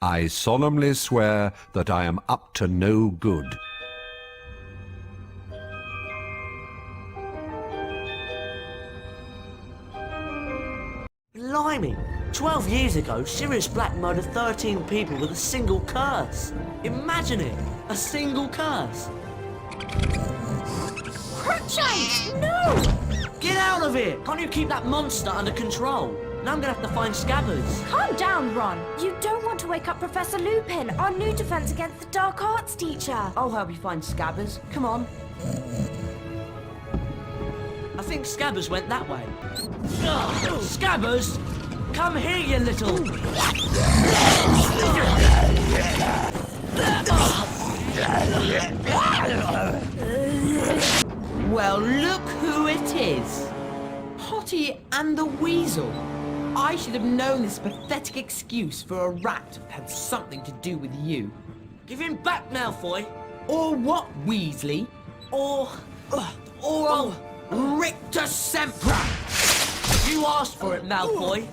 I solemnly swear that I am up to no good. Blimey! 12 years ago, Sirius Black murdered 13 people with a single curse. Imagine it! A single curse! Crookshanks! No! Get out of here! Can't you keep that monster under control? Now I'm gonna have to find Scabbers. Calm down, Ron. You don't want to wake up Professor Lupin, our new defense against the dark arts teacher. I'll help you find Scabbers. Come on. I think Scabbers went that way. Ugh, Scabbers! Come here, you little... Well, look who it is. Potty and the Weasel. I should have known this pathetic excuse for a rat had something to do with you. Give him back, Malfoy! Or what, Weasley? Or I'll... Rictus Sempra! You asked for it, Malfoy!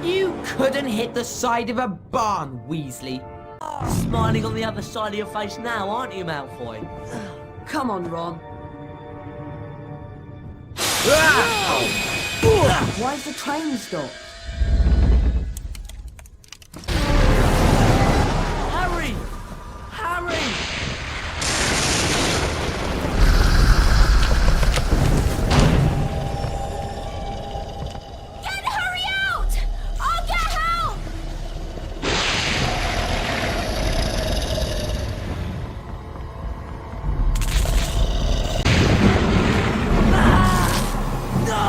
You couldn't hit the side of a barn, Weasley. Smiling on the other side of your face now, aren't you, Malfoy? Come on, Ron. Why's the train stopped? Harry! Harry! Ken, hurry out! I'll get help!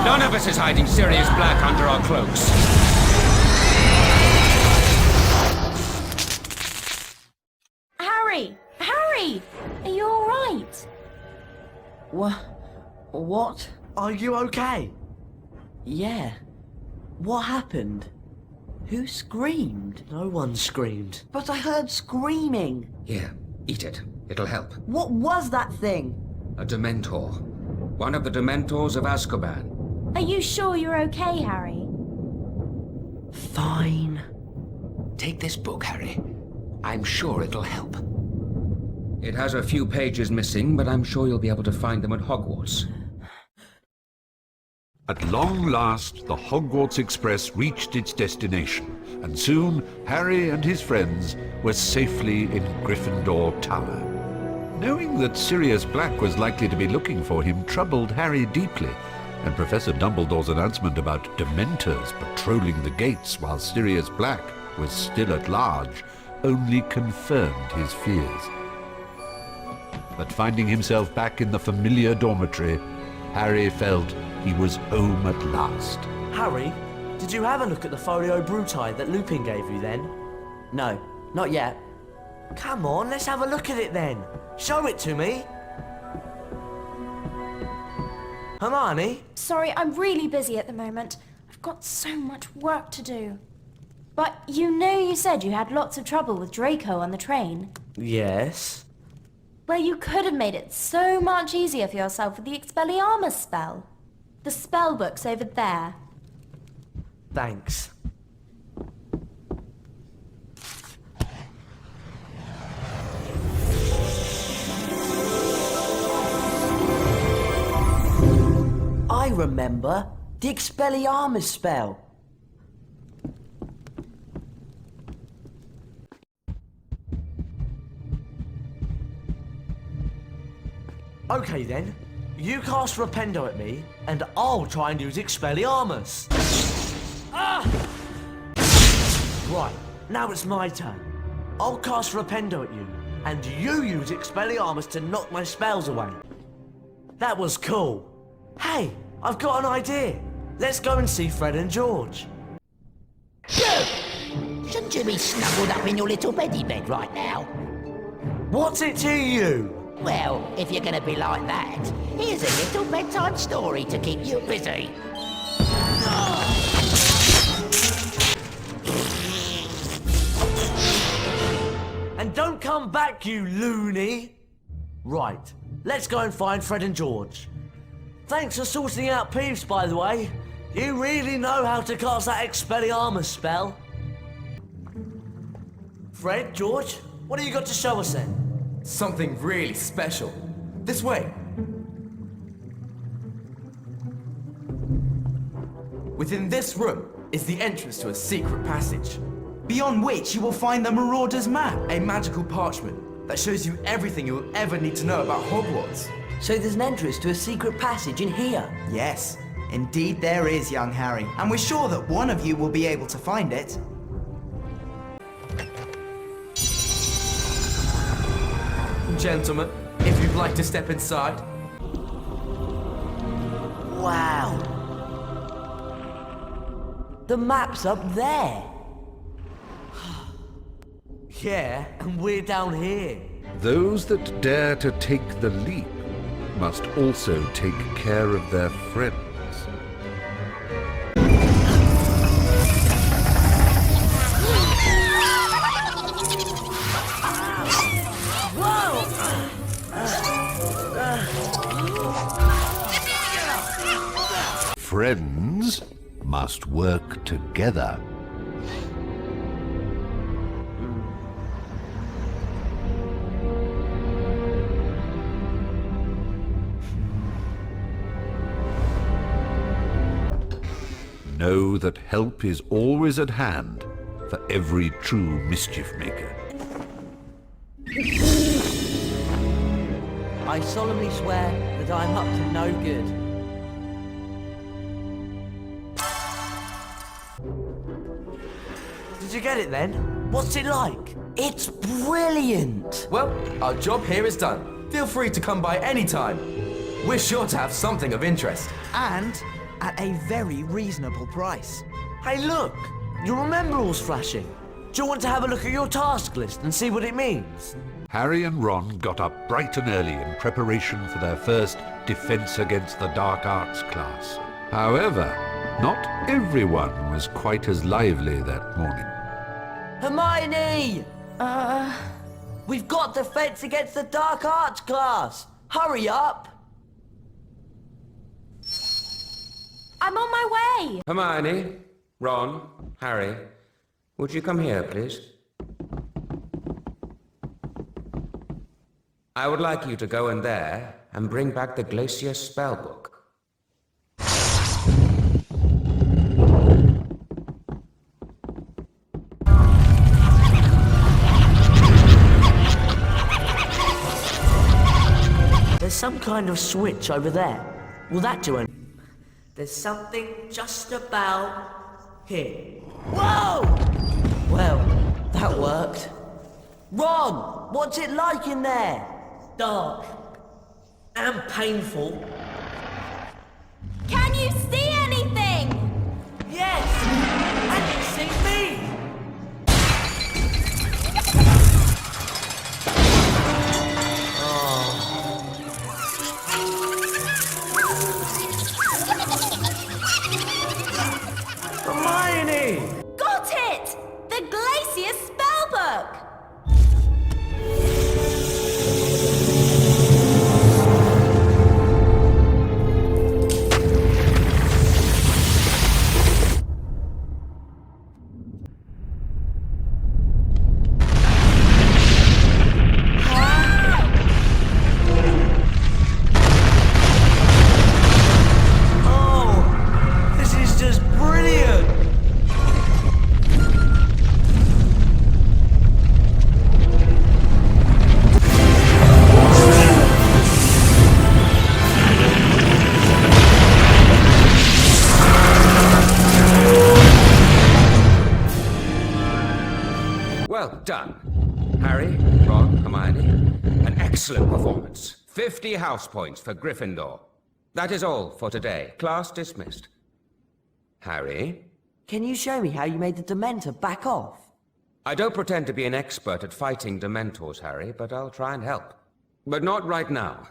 None of us is hiding Sirius Black under our cloaks. Harry! Harry! Are you alright? What? Are you okay? Yeah. What happened? Who screamed? No one screamed. But I heard screaming. Here, eat it. It'll help. What was that thing? A Dementor. One of the Dementors of Azkaban. Are you sure you're okay, Harry? Fine. Take this book, Harry. I'm sure it'll help. It has a few pages missing, but I'm sure you'll be able to find them at Hogwarts. At long last, the Hogwarts Express reached its destination, and soon Harry and his friends were safely in Gryffindor Tower. Knowing that Sirius Black was likely to be looking for him troubled Harry deeply, and Professor Dumbledore's announcement about Dementors patrolling the gates while Sirius Black was still at large only confirmed his fears. But finding himself back in the familiar dormitory, Harry felt he was home at last. Harry, did you have a look at the Folio Bruti that Lupin gave you then? No, not yet. Come on, let's have a look at it then. Show it to me. Hermione? Sorry, I'm really busy at the moment. I've got so much work to do. But you said you had lots of trouble with Draco on the train. Yes? Well, you could have made it so much easier for yourself with the Expelliarmus spell. The spell book's over there. Thanks. I remember the Expelliarmus spell. Okay then, you cast Rependo at me, and I'll try and use Expelliarmus. Ah! Right, now it's my turn. I'll cast Rependo at you, and you use Expelliarmus to knock my spells away. That was cool. Hey, I've got an idea. Let's go and see Fred and George. Shouldn't you be snuggled up in your little beddy bed right now? What's it to you? Well, if you're gonna be like that, here's a little bedtime story to keep you busy. And don't come back, you loony! Right, let's go and find Fred and George. Thanks for sorting out Peeves, by the way. You really know how to cast that Expelliarmus spell. Fred, George, what have you got to show us then? Something really special. This way. Within this room is the entrance to a secret passage, beyond which you will find the Marauder's Map, a magical parchment that shows you everything you will ever need to know about Hogwarts. So there's an entrance to a secret passage in here? Yes, indeed there is, young Harry, and we're sure that one of you will be able to find it. Gentlemen, if you'd like to step inside. Wow! The map's up there! Yeah, and we're down here. Those that dare to take the leap must also take care of their friends. Friends must work together. Know that help is always at hand for every true mischief maker. I solemnly swear that I'm up to no good. Did you get it then? What's it like? It's brilliant! Well, our job here is done. Feel free to come by any time. We're sure to have something of interest. And at a very reasonable price. Hey, look! Your rememberall's flashing. Do you want to have a look at your task list and see what it means? Harry and Ron got up bright and early in preparation for their first Defense Against the Dark Arts class. However, not everyone was quite as lively that morning. Hermione! We've got Defense Against the Dark Arts class! Hurry up! I'm on my way! Hermione, Ron, Harry, would you come here, please? I would like you to go in there and bring back the Glacier spellbook. There's some kind of switch over there. Will that do anything? There's something just about here. Whoa! Well, that worked. Ron, what's it like in there? Dark. And painful. Can you see anything? Yes! And you see me! Hermione! Got it! The Glacier spellbook! Oh! This is just brilliant! Well done. Harry, Ron, Hermione, an excellent performance. 50 house points for Gryffindor. That is all for today. Class dismissed. Harry? Can you show me how you made the Dementor back off? I don't pretend to be an expert at fighting Dementors, Harry, but I'll try and help. But not right now.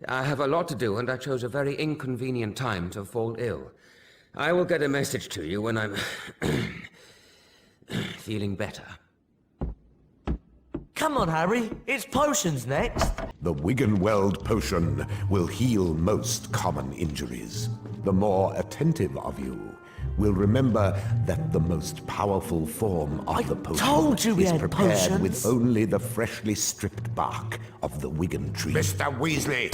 I have a lot to do, and I chose a very inconvenient time to fall ill. I will get a message to you when I'm feeling better. Come on, Harry. It's potions next. The Wiggenweld potion will heal most common injuries. The more attentive of you will remember that the most powerful form of the potion told you we is had prepared potions. with only the freshly stripped bark of the Wigan tree. Mr. Weasley!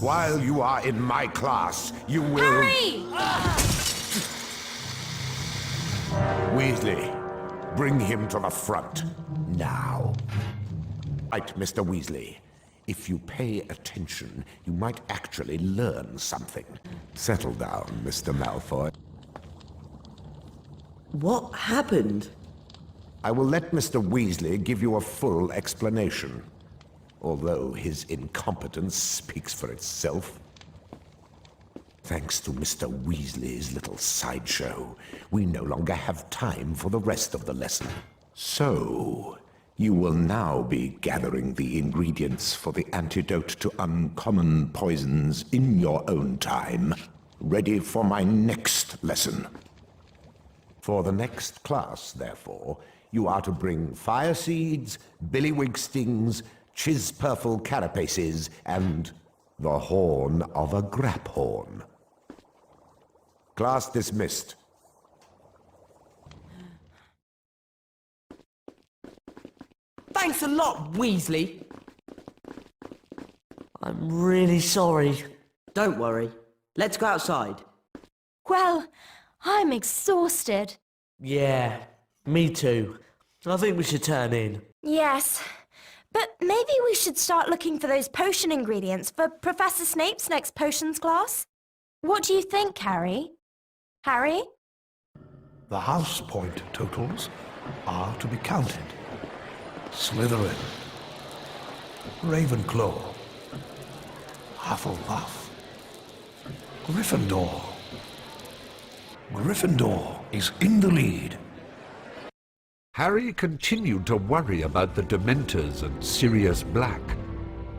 While you are in my class, you will... Harry! Weasley, bring him to the front, now. Right, Mr. Weasley. If you pay attention, you might actually learn something. Settle down, Mr. Malfoy. What happened? I will let Mr. Weasley give you a full explanation, although his incompetence speaks for itself. Thanks to Mr. Weasley's little sideshow, we no longer have time for the rest of the lesson. So, you will now be gathering the ingredients for the antidote to uncommon poisons in your own time, ready for my next lesson. For the next class, therefore, you are to bring fire seeds, billywig stings, chispurple carapaces, and the horn of a graphorn. Class dismissed. Thanks a lot, Weasley. I'm really sorry. Don't worry. Let's go outside. Well, I'm exhausted. Yeah, me too. I think we should turn in. Yes, but maybe we should start looking for those potion ingredients for Professor Snape's next potions class. What do you think, Harry? Harry? The house point totals are to be counted. Slytherin, Ravenclaw, Hufflepuff, Gryffindor. Gryffindor is in the lead. Harry continued to worry about the Dementors and Sirius Black,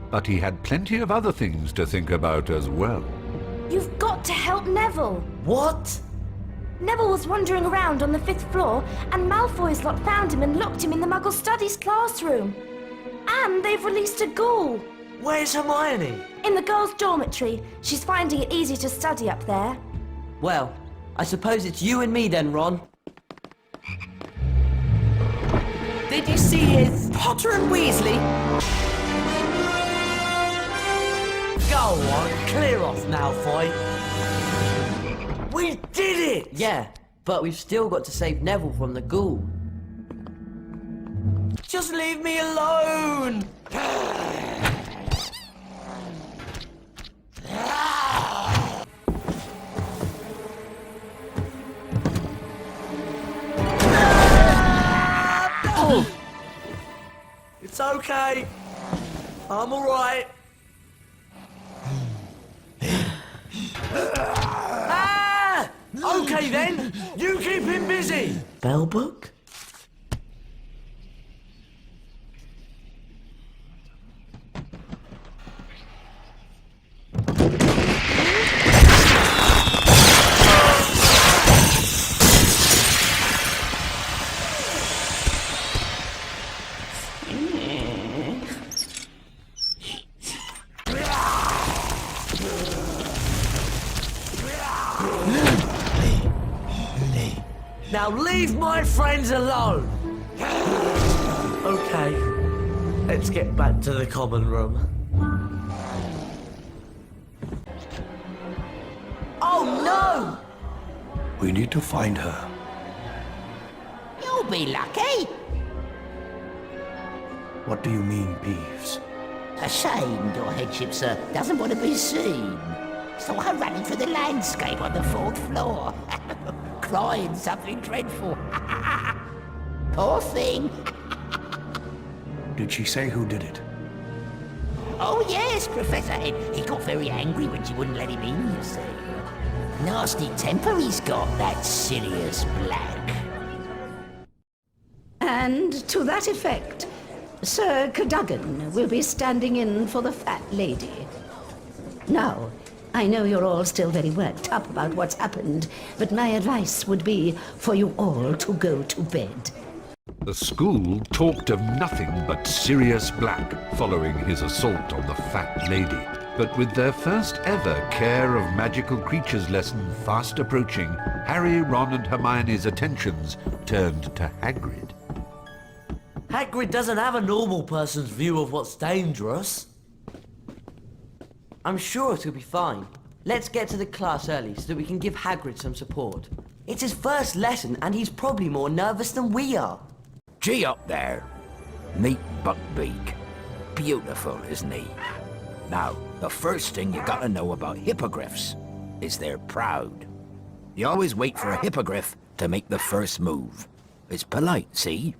but he had plenty of other things to think about as well. You've got to help Neville. What? Neville was wandering around on the 5th floor, and Malfoy's lot found him and locked him in the Muggle Studies classroom. And they've released a ghoul. Where's Hermione? In the girls' dormitory. She's finding it easy to study up there. Well, I suppose it's you and me then, Ron. Did you see his Potter and Weasley? Go on, clear off, Malfoy. We did it! Yeah, but we've still got to save Neville from the ghoul. Just leave me alone! It's okay. I'm alright. Ah! Okay then, you keep him busy. Spellbook? Now leave my friends alone! Okay, let's get back to the common room. Oh no! We need to find her. You'll be lucky. What do you mean, Peeves? Ashamed, your headship, sir, doesn't want to be seen. So I'm running for the landscape on the 4th floor. Crying something dreadful. Poor thing. Did she say who did it? Oh yes, Professor Head. He got very angry when she wouldn't let him in, you see. Nasty temper he's got, that Sirius Black. And to that effect, Sir Cadogan will be standing in for the fat lady. Now, I know you're all still very worked up about what's happened, but my advice would be for you all to go to bed. The school talked of nothing but Sirius Black following his assault on the fat lady. But with their first ever Care of Magical Creatures lesson fast approaching, Harry, Ron and Hermione's attentions turned to Hagrid. Hagrid doesn't have a normal person's view of what's dangerous. I'm sure it'll be fine. Let's get to the class early so that we can give Hagrid some support. It's his first lesson and he's probably more nervous than we are. Gee up there. Meet Buckbeak. Beautiful, isn't he? Now, the first thing you gotta know about hippogriffs is they're proud. You always wait for a hippogriff to make the first move. It's polite, see?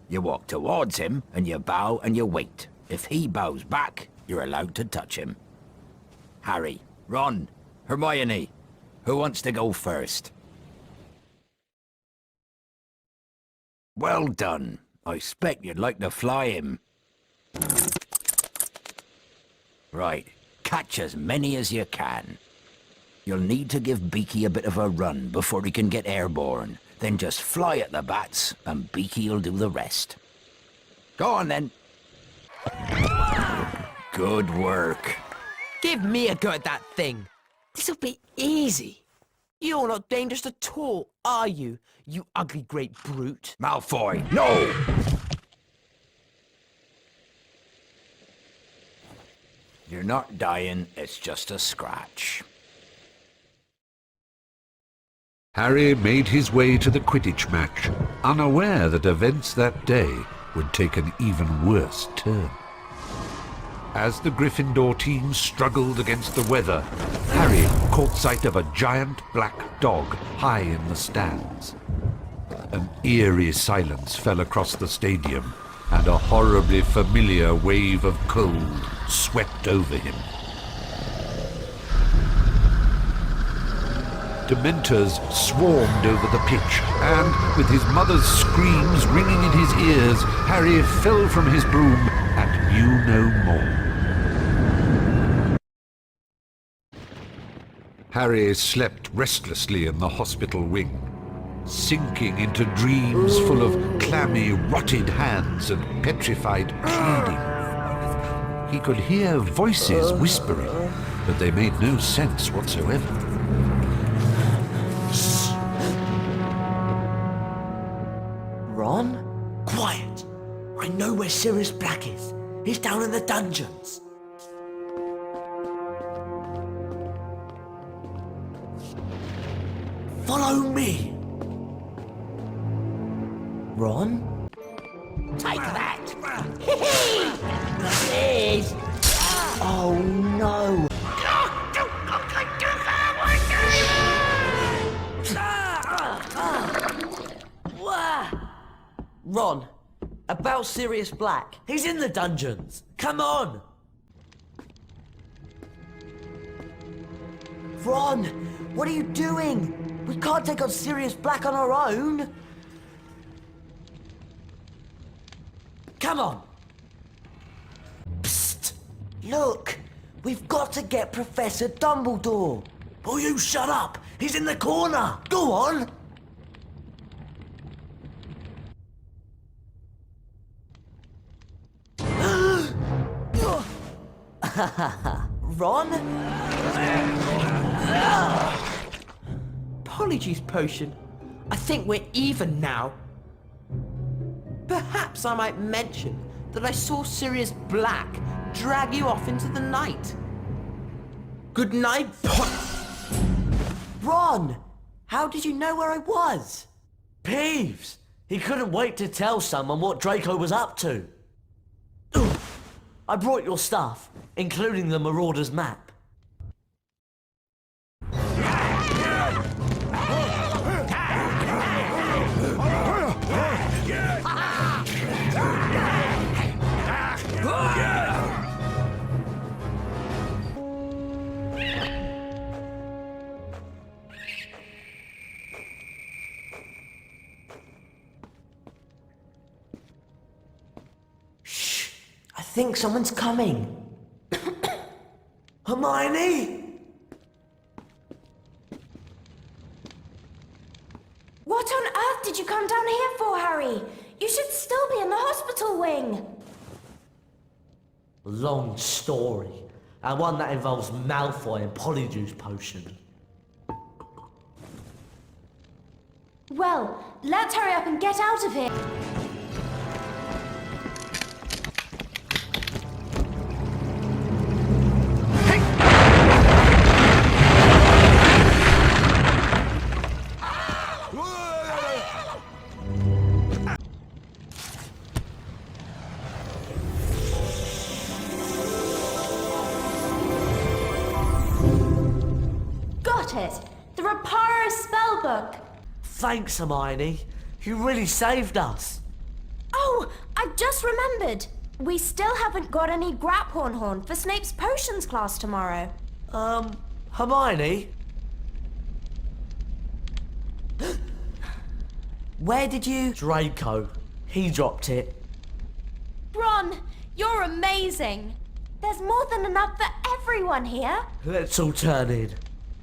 You walk towards him and you bow and you wait. If he bows back, you're allowed to touch him. Harry, Ron, Hermione, who wants to go first? Well done. I expect you'd like to fly him. Right, catch as many as you can. You'll need to give Beaky a bit of a run before he can get airborne. Then just fly at the bats, and Beaky'll do the rest. Go on, then. Good work. Give me a go at that thing. This'll be easy. You're not dangerous at all, are you, you ugly great brute? Malfoy, no! You're not dying, it's just a scratch. Harry made his way to the Quidditch match, unaware that events that day would take an even worse turn. As the Gryffindor team struggled against the weather, Harry caught sight of a giant black dog high in the stands. An eerie silence fell across the stadium, and a horribly familiar wave of cold swept over him. Dementors swarmed over the pitch, and, with his mother's screams ringing in his ears, Harry fell from his broom and knew no more. Harry slept restlessly in the hospital wing, sinking into dreams full of clammy, rotted hands and petrified pleading. He could hear voices whispering, but they made no sense whatsoever. Ron? Quiet! I know where Sirius Black is. He's down in the dungeons. Follow me! Ron? Take that! Please! Oh no! Ron, about Sirius Black. He's in the dungeons. Come on! Ron, what are you doing? We can't take on Sirius Black on our own. Come on! Psst! Look! We've got to get Professor Dumbledore! Oh, you shut up! He's in the corner! Go on! Ron? Polyjuice potion. I think we're even now. Perhaps I might mention that I saw Sirius Black drag you off into the night. Good night, Ron! How did you know where I was? Peeves! He couldn't wait to tell someone what Draco was up to. I brought your stuff, including the Marauder's map. I think someone's coming. Hermione? What on earth did you come down here for, Harry? You should still be in the hospital wing. Long story. and one that involves Malfoy and Polyjuice Potion. Well, let's hurry up and get out of here. Got it! The Reparo spellbook! Thanks, Hermione. You really saved us. Oh, I've just remembered. We still haven't got any Graphorn Horn for Snape's potions class tomorrow. Hermione? Where did you... Draco. He dropped it. Ron, you're amazing. There's more than enough for everyone here. Let's all turn in.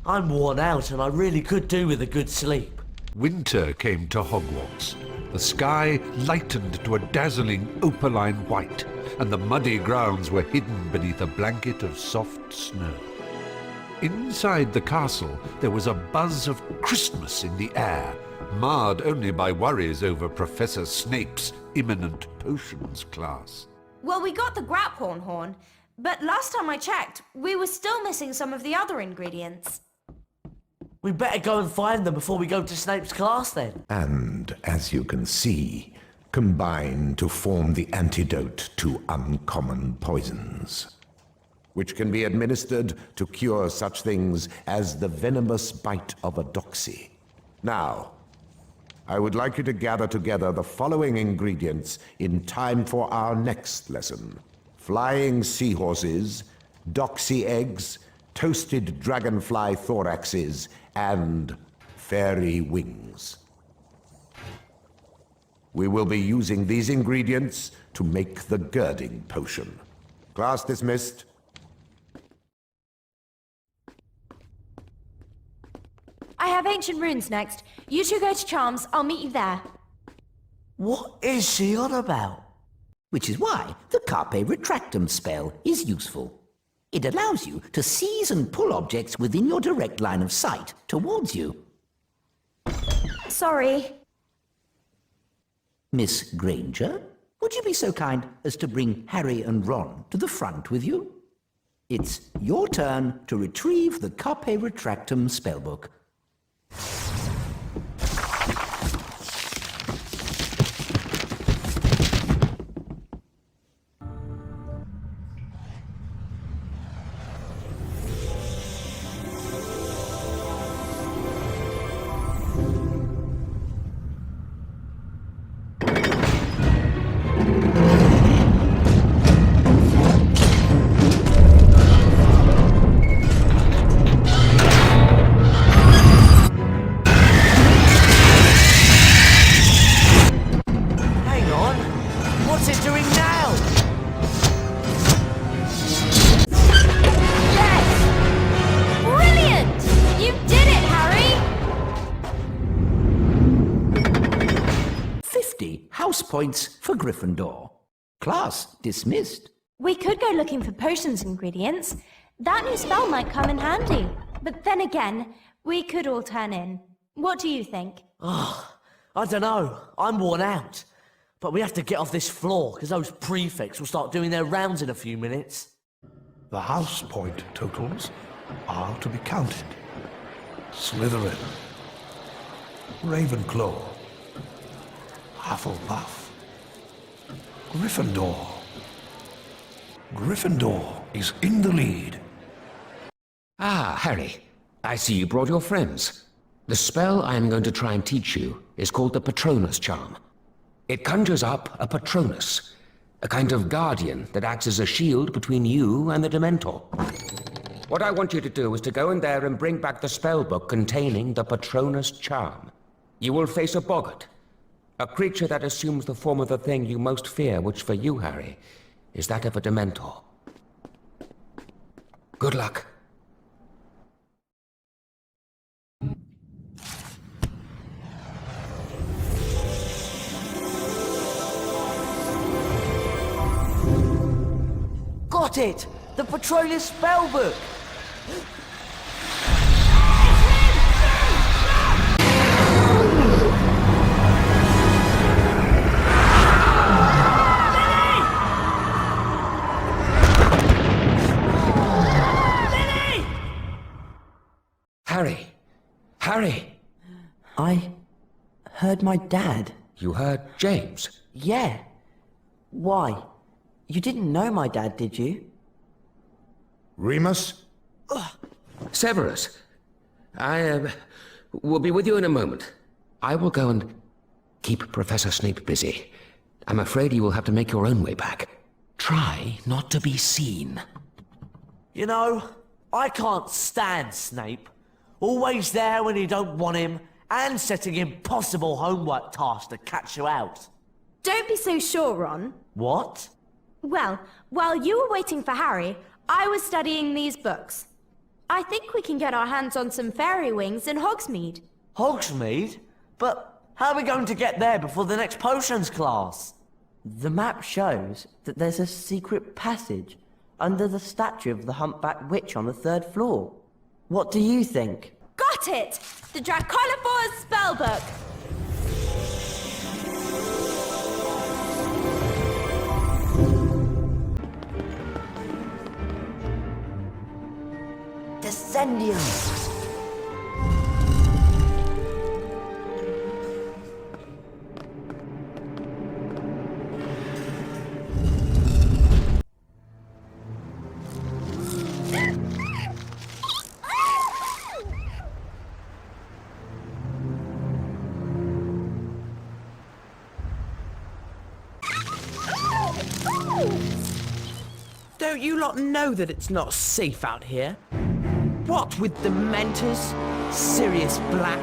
I'm worn out and I really could do with a good sleep. Winter came to Hogwarts. The sky lightened to a dazzling opaline white, and the muddy grounds were hidden beneath a blanket of soft snow. Inside the castle, there was a buzz of Christmas in the air, marred only by worries over Professor Snape's imminent potions class. Well, we got the Graphorn Horn, but last time I checked, we were still missing some of the other ingredients. We better go and find them before we go to Snape's class then. And, as you can see, combine to form the antidote to uncommon poisons, which can be administered to cure such things as the venomous bite of a doxy. Now, I would like you to gather together the following ingredients in time for our next lesson: flying seahorses, doxy eggs, toasted dragonfly thoraxes, and fairy wings. We will be using these ingredients to make the girding potion. Class dismissed. I have Ancient Runes next. You two go to Charms, I'll meet you there. What is she on about? Which is why the Carpe Retractum spell is useful. It allows you to seize and pull objects within your direct line of sight towards you. Sorry. Miss Granger, would you be so kind as to bring Harry and Ron to the front with you? It's your turn to retrieve the Carpe Retractum spellbook. Points for Gryffindor. Class dismissed. We could go looking for potions ingredients. That new spell might come in handy. But then again, we could all turn in. What do you think? I don't know. I'm worn out. But we have to get off this floor, because those prefects will start doing their rounds in a few minutes. The house point totals are to be counted. Slytherin, Ravenclaw, Hufflepuff, Gryffindor. Gryffindor is in the lead. Ah, Harry. I see you brought your friends. The spell I am going to try and teach you is called the Patronus Charm. It conjures up a Patronus, a kind of guardian that acts as a shield between you and the Dementor. What I want you to do is to go in there and bring back the spellbook containing the Patronus Charm. You will face a boggart, a creature that assumes the form of the thing you most fear, which for you, Harry, is that of a Dementor. Good luck. Got it! The Petroleus spellbook! Harry! Harry! I heard my dad. You heard James? Yeah. Why? You didn't know my dad, did you? Remus? Severus, I will be with you in a moment. I will go and keep Professor Snape busy. I'm afraid you will have to make your own way back. Try not to be seen. You know, I can't stand Snape. Always there when you don't want him, and setting impossible homework tasks to catch you out. Don't be so sure, Ron. What? Well, while you were waiting for Harry, I was studying these books. I think we can get our hands on some fairy wings in Hogsmeade. Hogsmeade? But how are we going to get there before the next potions class? The map shows that there's a secret passage under the statue of the humpback witch on the 3rd floor. What do you think? Got it! The Draconiphor's spellbook! Descendium! Don't you lot know that it's not safe out here? What with Dementors, Sirius Black,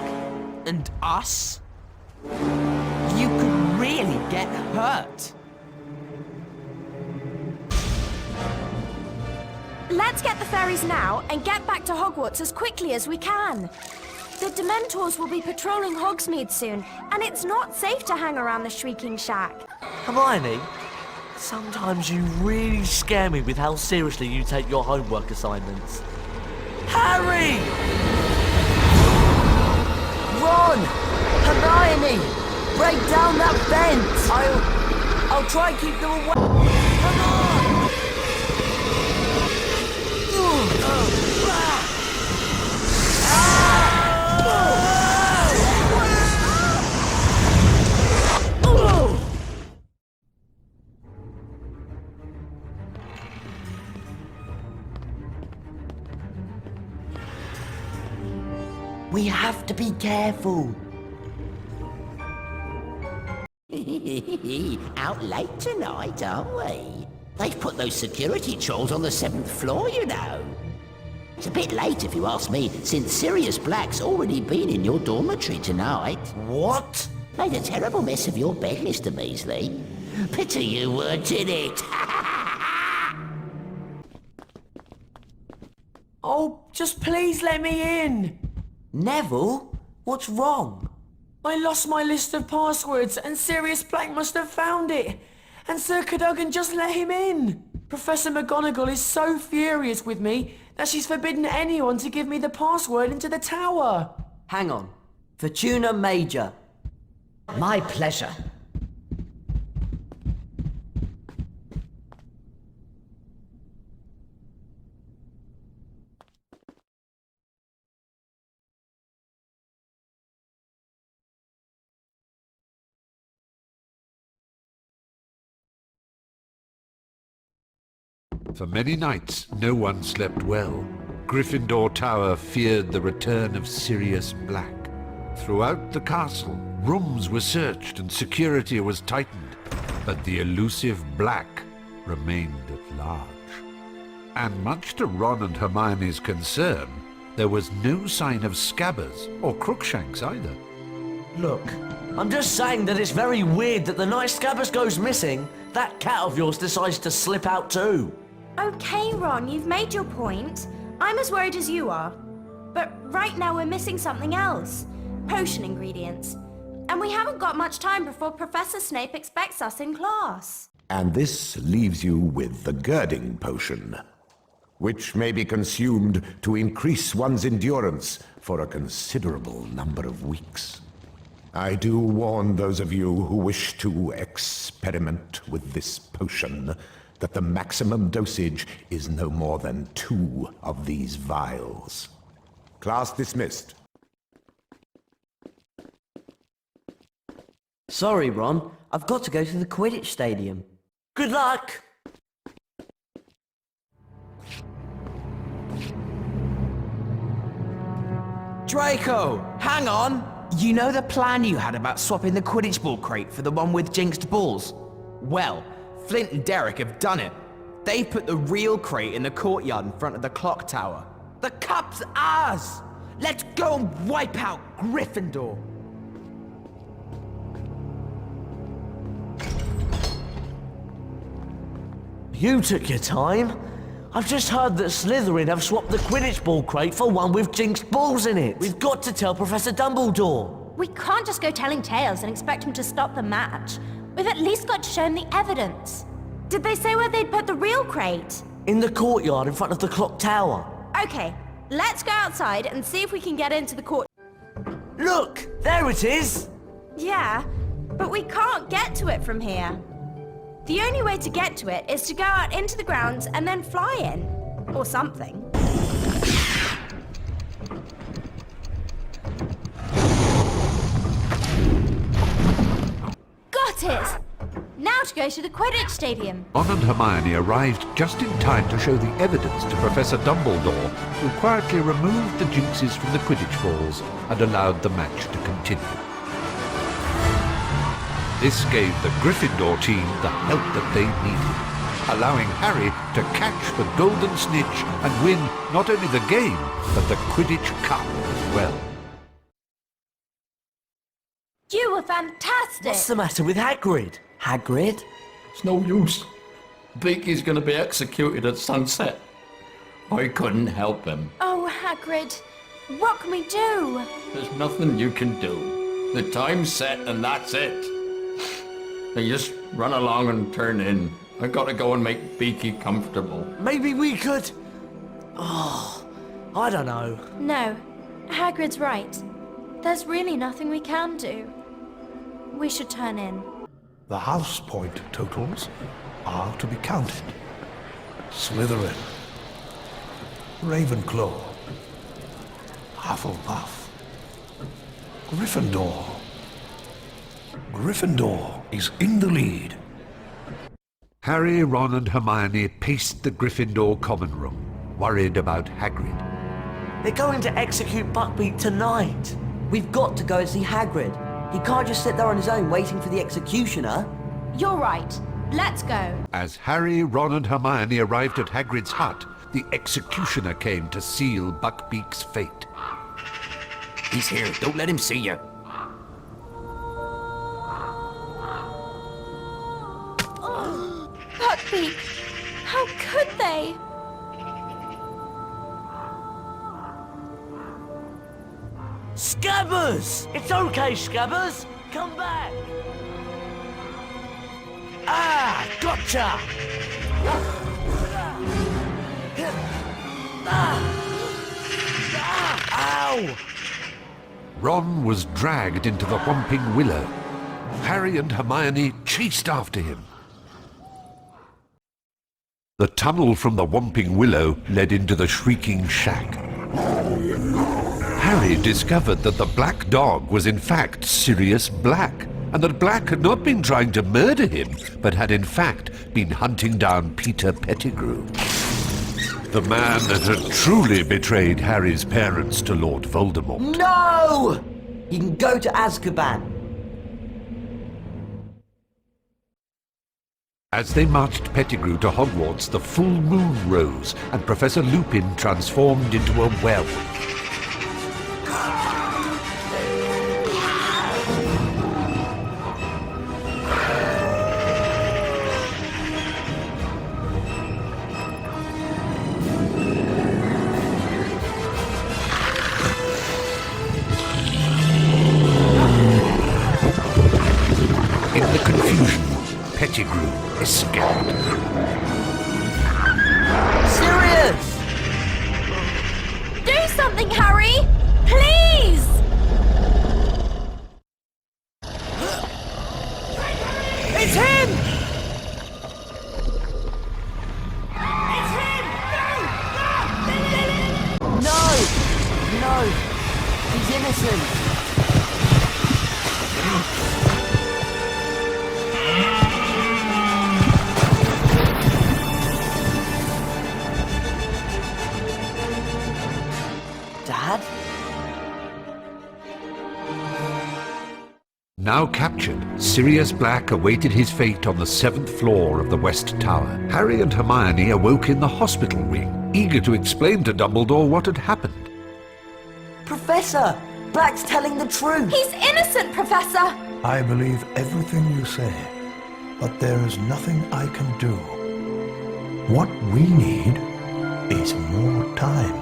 and us? You could really get hurt. Let's get the fairies now and get back to Hogwarts as quickly as we can. The Dementors will be patrolling Hogsmeade soon, and it's not safe to hang around the Shrieking Shack. Hermione, sometimes you really scare me with how seriously you take your homework assignments. Harry! Ron! Hermione! Break down that fence! I'll try and keep them away. Come on! We have to be careful. Out late tonight, aren't we? They've put those security trolls on the 7th floor, you know. It's a bit late if you ask me, since Sirius Black's already been in your dormitory tonight. What? Made a terrible mess of your bed, Mr. Measley. Pity you weren't in it. Oh, just please let me in. Neville? What's wrong? I lost my list of passwords and Sirius Black must have found it. And Sir Cadogan just let him in. Professor McGonagall is so furious with me that she's forbidden anyone to give me the password into the tower. Hang on. Fortuna Major. My pleasure. For many nights, no one slept well. Gryffindor Tower feared the return of Sirius Black. Throughout the castle, rooms were searched and security was tightened, but the elusive Black remained at large. And much to Ron and Hermione's concern, there was no sign of Scabbers or Crookshanks either. Look, I'm just saying that it's very weird that the night Scabbers goes missing, that cat of yours decides to slip out too. Okay, Ron, you've made your point. I'm as worried as you are. But right now we're missing something else. Potion ingredients. And we haven't got much time before Professor Snape expects us in class. And this leaves you with the girding potion. which may be consumed to increase one's endurance for a considerable number of weeks. I do warn those of you who wish to experiment with this potion that the maximum dosage is no more than 2 of these vials. Class dismissed. Sorry, Ron. I've got to go to the Quidditch stadium. Good luck! Draco, hang on! You know the plan you had about swapping the Quidditch ball crate for the one with jinxed balls? Well, Flint and Derek have done it. They put the real crate in the courtyard in front of the clock tower. The cup's ours! Let's go and wipe out Gryffindor! You took your time. I've just heard that Slytherin have swapped the Quidditch ball crate for one with jinxed balls in it. We've got to tell Professor Dumbledore. We can't just go telling tales and expect him to stop the match. We've at least got to show him the evidence. Did they say where they'd put the real crate? In the courtyard in front of the clock tower. Okay, let's go outside and see if we can get into the court. Look, there it is. Yeah, but we can't get to it from here. The only way to get to it is to go out into the grounds and then fly in. Or something. Got it! Now to go to the Quidditch stadium. Ron and Hermione arrived just in time to show the evidence to Professor Dumbledore, who quietly removed the jinxes from the Quidditch balls and allowed the match to continue. This gave the Gryffindor team the help that they needed, allowing Harry to catch the golden snitch and win not only the game, but the Quidditch Cup as well. You were fantastic! What's the matter with Hagrid? Hagrid? It's no use. Beaky's gonna be executed at sunset. I couldn't help him. Oh, Hagrid, what can we do? There's nothing you can do. The time's set and that's it. They just run along and turn in. I gotta go and make Beaky comfortable. Maybe we could... Oh, I don't know. No, Hagrid's right. There's really nothing we can do. We should turn in. The house point totals are to be counted. Slytherin, Ravenclaw, Hufflepuff, Gryffindor. Gryffindor is in the lead. Harry, Ron and Hermione paced the Gryffindor common room, worried about Hagrid. They're going to execute Buckbeak tonight. We've got to go and see Hagrid. He can't just sit there on his own waiting for the executioner. You're right. Let's go. As Harry, Ron and Hermione arrived at Hagrid's hut, the executioner came to seal Buckbeak's fate. He's here. Don't let him see you. Buckbeak, how could they? Scabbers! It's okay, Scabbers! Come back! Ah! Gotcha! Ow! Ron was dragged into the Whomping Willow. Harry and Hermione chased after him. The tunnel from the Whomping Willow led into the Shrieking Shack. Harry discovered that the black dog was in fact Sirius Black, and that Black had not been trying to murder him, but had in fact been hunting down Peter Pettigrew. The man that had truly betrayed Harry's parents to Lord Voldemort. No! You can go to Azkaban. As they marched Pettigrew to Hogwarts, the full moon rose, and Professor Lupin transformed into a werewolf. In the confusion, Pettigrew escaped. Sirius! innocent. Dad? Now captured, Sirius Black awaited his fate on the 7th floor of the West Tower. Harry and Hermione awoke in the hospital wing, eager to explain to Dumbledore what had happened. Professor! Black's telling the truth! He's innocent, Professor! I believe everything you say, but there is nothing I can do. What we need is more time.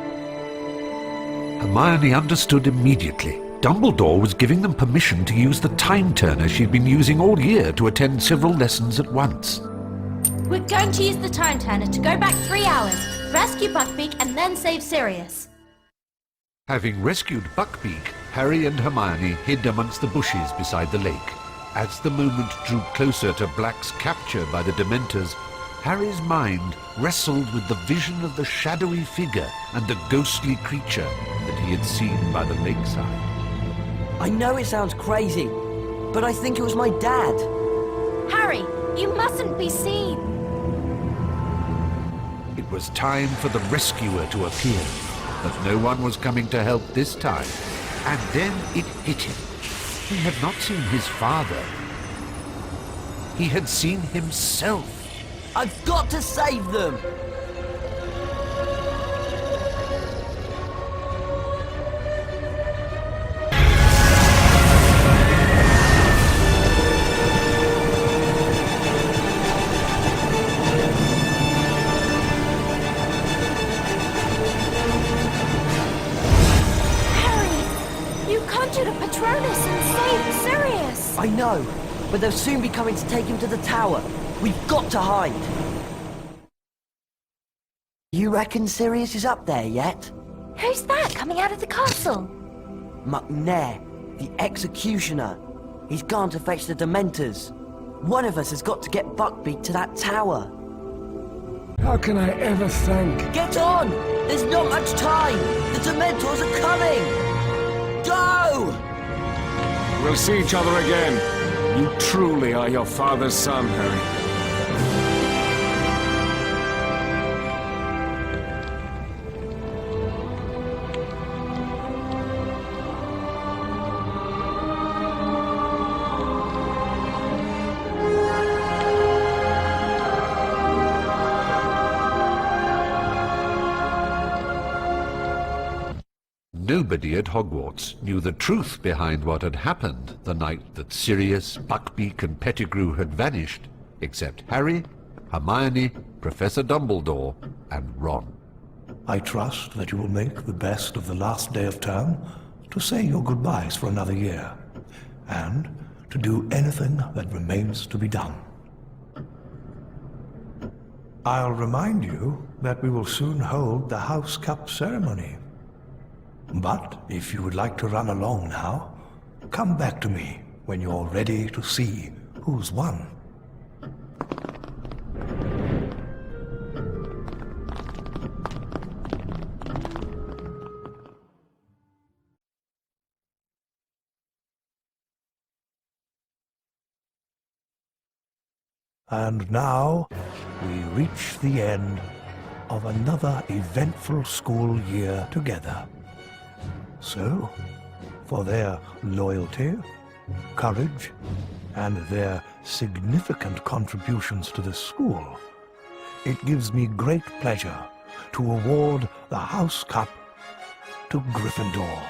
Hermione understood immediately. Dumbledore was giving them permission to use the time turner she'd been using all year to attend several lessons at once. We're going to use the time turner to go back 3 hours, rescue Buckbeak, and then save Sirius. Having rescued Buckbeak, Harry and Hermione hid amongst the bushes beside the lake. As the moment drew closer to Black's capture by the Dementors, Harry's mind wrestled with the vision of the shadowy figure and the ghostly creature that he had seen by the lakeside. I know it sounds crazy, but I think it was my dad. Harry, you mustn't be seen. It was time for the rescuer to appear, but no one was coming to help this time. And then it hit him. He had not seen his father. He had seen himself. I've got to save them! I know, but they'll soon be coming to take him to the tower. We've got to hide. You reckon Sirius is up there yet? Who's that coming out of the castle? McNair, the executioner. He's gone to fetch the Dementors. One of us has got to get Buckbeak to that tower. How can I ever thank... Get on! There's not much time! The Dementors are coming! Go! We'll see each other again. You truly are your father's son, Harry. Nobody at Hogwarts knew the truth behind what had happened the night that Sirius, Buckbeak and Pettigrew had vanished, except Harry, Hermione, Professor Dumbledore and Ron. I trust that you will make the best of the last day of term to say your goodbyes for another year, and to do anything that remains to be done. I'll remind you that we will soon hold the House Cup ceremony. But if you would like to run along now, come back to me when you're ready to see who's won. And now we reach the end of another eventful school year together. So, for their loyalty, courage, and their significant contributions to the school, it gives me great pleasure to award the House Cup to Gryffindor.